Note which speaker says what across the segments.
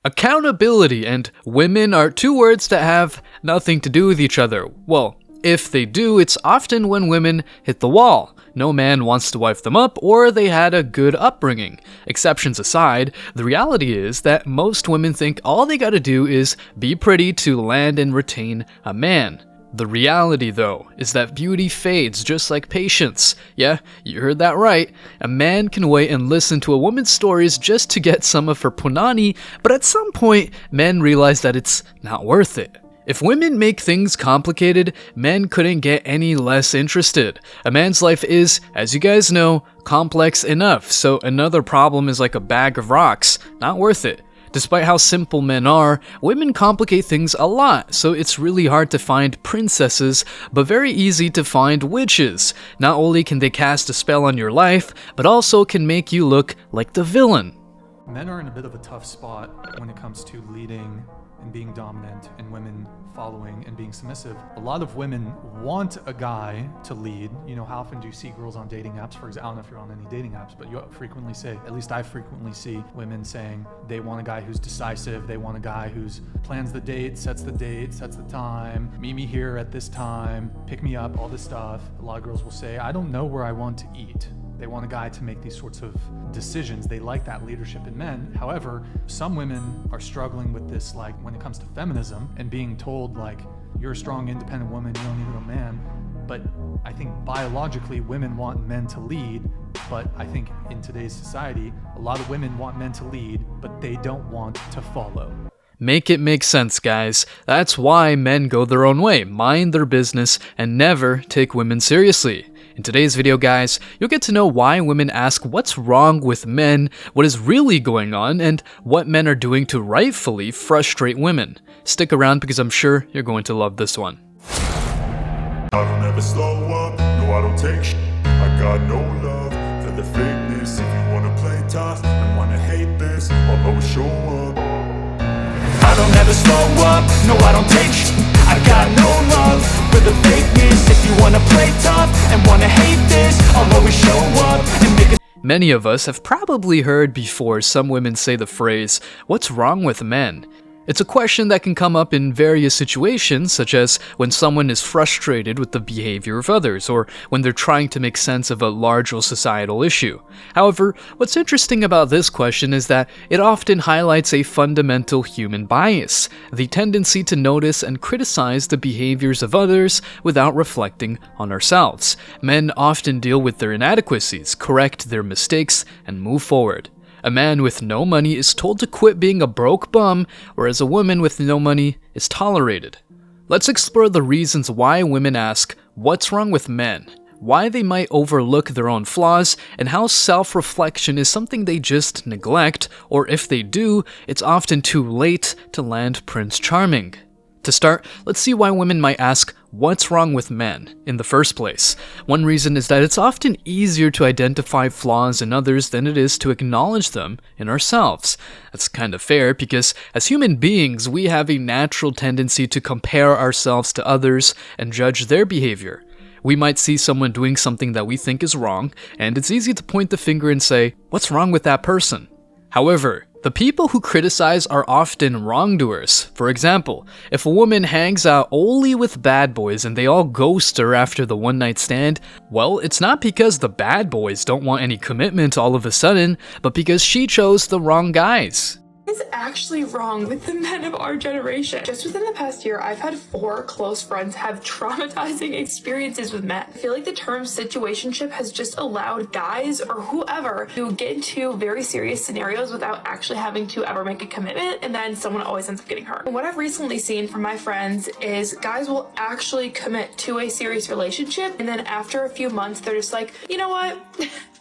Speaker 1: Accountability and women are two words that have nothing to do with each other. Well, if they do, it's often when women hit the wall. No man wants to wife them up, or they had a good upbringing. Exceptions aside, the reality is that most women think all they gotta do is be pretty to land and retain a man. The reality, though, is that beauty fades just like patience. Yeah, you heard that right. A man can wait and listen to a woman's stories just to get some of her punani, but at some point, men realize that it's not worth it. If women make things complicated, men couldn't get any less interested. A man's life is, as you guys know, complex enough, so another problem is like a bag of rocks. Not worth it. Despite how simple men are, women complicate things a lot, so it's really hard to find princesses, but very easy to find witches. Not only can they cast a spell on your life, but also can make you look like the villain.
Speaker 2: Men are in a bit of a tough spot when it comes to leading and being dominant, and women following and being submissive. A lot of women want a guy to lead. You know, how often do you see girls on dating apps, for example? I don't know if you're on any dating apps, but you frequently say, at least I frequently see women saying they want a guy who's decisive, they want a guy who's plans the date, sets the time, meet me here at this time, pick me up, all this stuff. A lot of girls will say, I don't know where I want to eat. They want a guy to make these sorts of decisions. They like that leadership in men. However, some women are struggling with this, like when it comes to feminism and being told like, you're a strong, independent woman, you don't need a man. But I think biologically women want men to lead, but I think in today's society, a lot of women want men to lead, but they don't want to follow.
Speaker 1: Make it make sense, guys. That's why men go their own way, mind their business, and never take women seriously. In today's video, guys, you'll get to know why women ask what's wrong with men, what is really going on, and what men are doing to rightfully frustrate women. Stick around because I'm sure you're going to love this one.
Speaker 3: I don't ever slow up, no I don't take shit. I got no love for the fakeness. If you wanna play tough and wanna hate this, I'll always show up. I don't ever slow up, no I don't take shit. I got no love for the fakeness. If you wanna play tough and wanna hate this, I'll always show up and make it.
Speaker 1: Many of us have probably heard before some women say the phrase, "What's wrong with men?" It's a question that can come up in various situations, such as when someone is frustrated with the behavior of others, or when they're trying to make sense of a larger societal issue. However, what's interesting about this question is that it often highlights a fundamental human bias, the tendency to notice and criticize the behaviors of others without reflecting on ourselves. Men often deal with their inadequacies, correct their mistakes, and move forward. A man with no money is told to quit being a broke bum, whereas a woman with no money is tolerated. Let's explore the reasons why women ask, what's wrong with men? Why they might overlook their own flaws, and how self-reflection is something they just neglect, or if they do, it's often too late to land Prince Charming. To start, let's see why women might ask, what's wrong with men in the first place? One reason is that it's often easier to identify flaws in others than it is to acknowledge them in ourselves. That's kind of fair because as human beings, we have a natural tendency to compare ourselves to others and judge their behavior. We might see someone doing something that we think is wrong, and it's easy to point the finger and say, what's wrong with that person? However, the people who criticize are often wrongdoers. For example, if a woman hangs out only with bad boys and they all ghost her after the one-night stand, well, it's not because the bad boys don't want any commitment all of a sudden, but because she chose the wrong guys.
Speaker 4: What is actually wrong with the men of our generation? Just within the past year, I've had 4 close friends have traumatizing experiences with men. I feel like the term situationship has just allowed guys or whoever to get into very serious scenarios without actually having to ever make a commitment, and then someone always ends up getting hurt. And what I've recently seen from my friends is guys will actually commit to a serious relationship, and then after a few months, they're just like, you know what?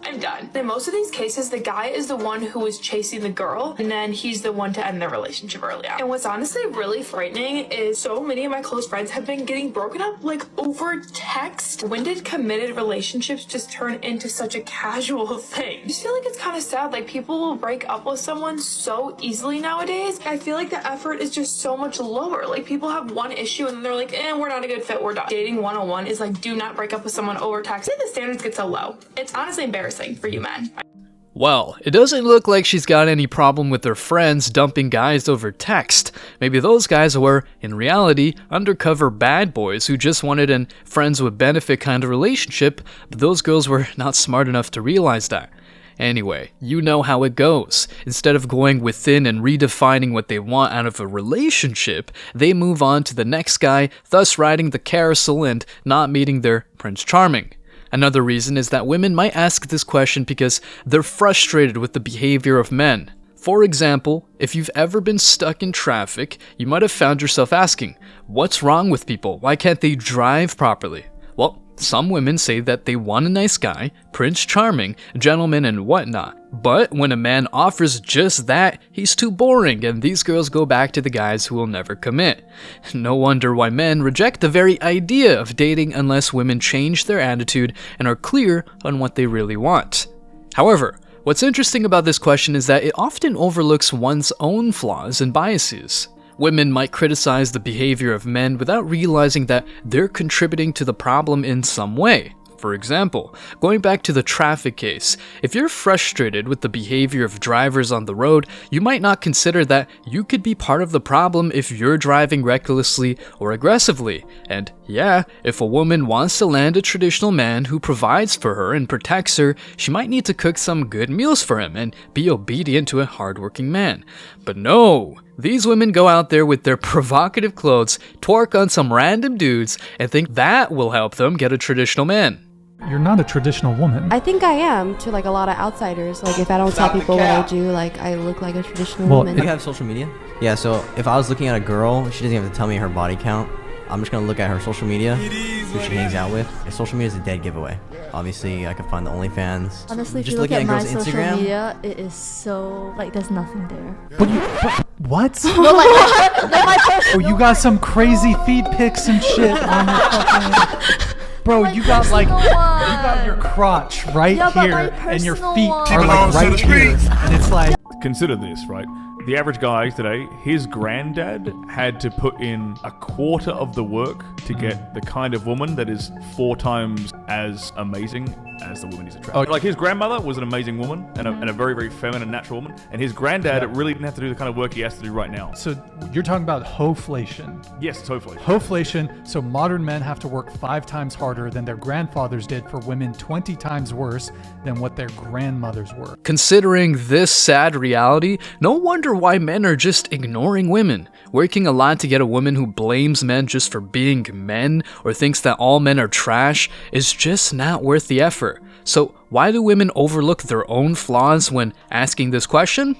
Speaker 4: I'm done. In most of these cases, the guy is the one who is chasing the girl, and then he's the one to end their relationship early on. And what's honestly really frightening is so many of my close friends have been getting broken up like over text. When did committed relationships just turn into such a casual thing? I just feel like it's kind of sad. Like, people will break up with someone so easily nowadays. I feel like the effort is just so much lower. Like, people have one issue and they're like, we're not a good fit, we're done. Dating 101 is like, do not break up with someone over text. I think the standards get so low. It's honestly embarrassing for you men.
Speaker 1: Well, it doesn't look like she's got any problem with her friends dumping guys over text. Maybe those guys were, in reality, undercover bad boys who just wanted a friends with benefit kind of relationship, but those girls were not smart enough to realize that. Anyway, you know how it goes. Instead of going within and redefining what they want out of a relationship, they move on to the next guy, thus riding the carousel and not meeting their Prince Charming. Another reason is that women might ask this question because they're frustrated with the behavior of men. For example, if you've ever been stuck in traffic, you might have found yourself asking, what's wrong with people? Why can't they drive properly? Well, some women say that they want a nice guy, Prince Charming, gentleman, and whatnot. But when a man offers just that, he's too boring, and these girls go back to the guys who will never commit. No wonder why men reject the very idea of dating unless women change their attitude and are clear on what they really want. However, what's interesting about this question is that it often overlooks one's own flaws and biases. Women might criticize the behavior of men without realizing that they're contributing to the problem in some way. For example, going back to the traffic case, if you're frustrated with the behavior of drivers on the road, you might not consider that you could be part of the problem if you're driving recklessly or aggressively. And yeah, if a woman wants to land a traditional man who provides for her and protects her, she might need to cook some good meals for him and be obedient to a hardworking man. But no! These women go out there with their provocative clothes, twerk on some random dudes, and think that will help them get a traditional man.
Speaker 2: You're not a traditional woman.
Speaker 5: I think I am to like a lot of outsiders. Like if I don't tell people what I do, like I look like a traditional woman.
Speaker 6: Do you have social media? Yeah, so if I was looking at a girl, she doesn't have to tell me her body count. I'm just gonna look at her social media, who she hangs out with. And social media is a dead giveaway. Obviously, I can find the OnlyFans.
Speaker 7: Honestly, if
Speaker 6: just
Speaker 7: you look
Speaker 6: looking
Speaker 7: at my
Speaker 6: girls'
Speaker 7: social
Speaker 6: Instagram.
Speaker 7: media, it is so like there's nothing there.
Speaker 2: What?
Speaker 7: No, like my
Speaker 2: Oh, you got some crazy feet pics and shit on your fucking... Bro,
Speaker 7: My
Speaker 2: you got like, you
Speaker 7: personal
Speaker 2: got your
Speaker 7: one.
Speaker 2: crotch right
Speaker 7: Yeah, but my
Speaker 2: here, and your
Speaker 7: personal
Speaker 2: feet
Speaker 7: one.
Speaker 2: are like right here, and it's like...
Speaker 8: Consider this, right? The average guy today, his granddad had to put in a quarter of the work to get the kind of woman that is 4 times as amazing as the woman he's attracted. Like his grandmother was an amazing woman and a very, very feminine, natural woman. And his granddad really didn't have to do the kind of work he has to do right now.
Speaker 2: So you're talking about hoflation.
Speaker 8: Yes, totally.
Speaker 2: Hoflation, so modern men have to work 5 times harder than their grandfathers did for women 20 times worse than what their grandmothers were.
Speaker 1: Considering this sad reality, no wonder why men are just ignoring women. Working a lot to get a woman who blames men just for being men or thinks that all men are trash is just not worth the effort. So why do women overlook their own flaws when asking this question?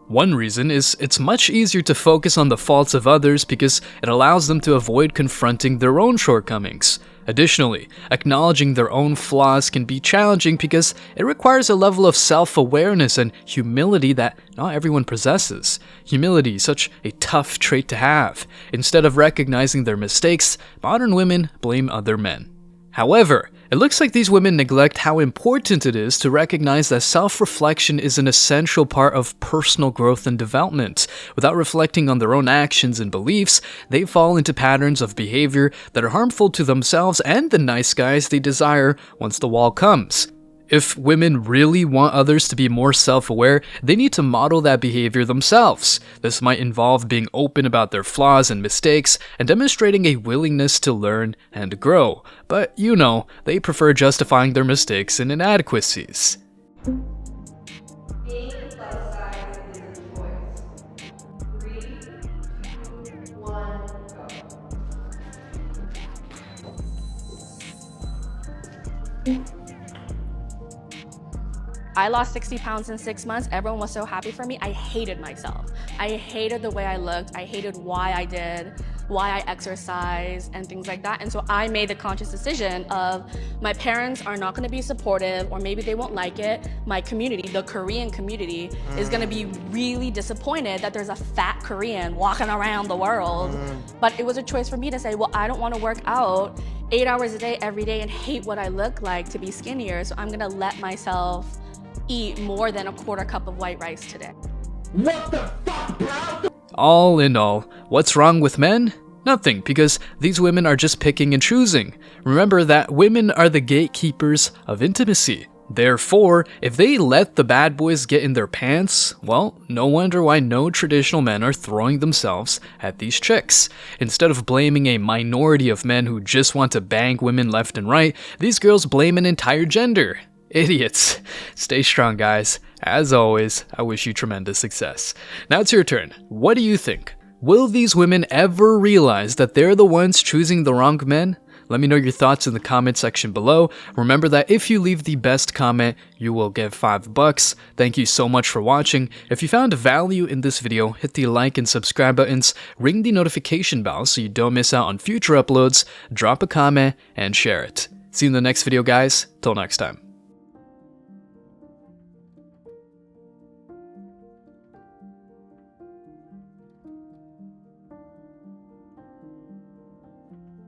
Speaker 1: One reason is it's much easier to focus on the faults of others because it allows them to avoid confronting their own shortcomings. Additionally, acknowledging their own flaws can be challenging because it requires a level of self-awareness and humility that not everyone possesses. Humility is such a tough trait to have. Instead of recognizing their mistakes, modern women blame other men. However, it looks like these women neglect how important it is to recognize that self-reflection is an essential part of personal growth and development. Without reflecting on their own actions and beliefs, they fall into patterns of behavior that are harmful to themselves and the nice guys they desire once the wall comes. If women really want others to be more self-aware, they need to model that behavior themselves. This might involve being open about their flaws and mistakes and demonstrating a willingness to learn and grow. But you know, they prefer justifying their mistakes and inadequacies.
Speaker 5: Being a plus size is a choice. 3, 2, 1, go.
Speaker 9: I lost 60 pounds in 6 months. Everyone was so happy for me. I hated myself. I hated the way I looked. I hated why I did, why I exercised, and things like that. And so I made the conscious decision of my parents are not gonna be supportive, or maybe they won't like it. My community, the Korean community, is gonna be really disappointed that there's a fat Korean walking around the world. But it was a choice for me to say, well, I don't wanna work out 8 hours a day, every day, and hate what I look like to be skinnier. So I'm gonna let myself eat more than a quarter cup of white rice today.
Speaker 10: What the fuck, bro?
Speaker 1: All in all, what's wrong with men? Nothing, because these women are just picking and choosing. Remember that women are the gatekeepers of intimacy. Therefore, if they let the bad boys get in their pants, well, no wonder why no traditional men are throwing themselves at these chicks. Instead of blaming a minority of men who just want to bang women left and right, these girls blame an entire gender. Idiots. Stay strong, guys. As always, I wish you tremendous success. Now it's your turn. What do you think? Will these women ever realize that they're the ones choosing the wrong men? Let me know your thoughts in the comment section below. Remember that if you leave the best comment, you will get $5. Thank you so much for watching. If you found value in this video, hit the like and subscribe buttons, ring the notification bell so you don't miss out on future uploads, drop a comment, and share it. See you in the next video, guys. Till next time.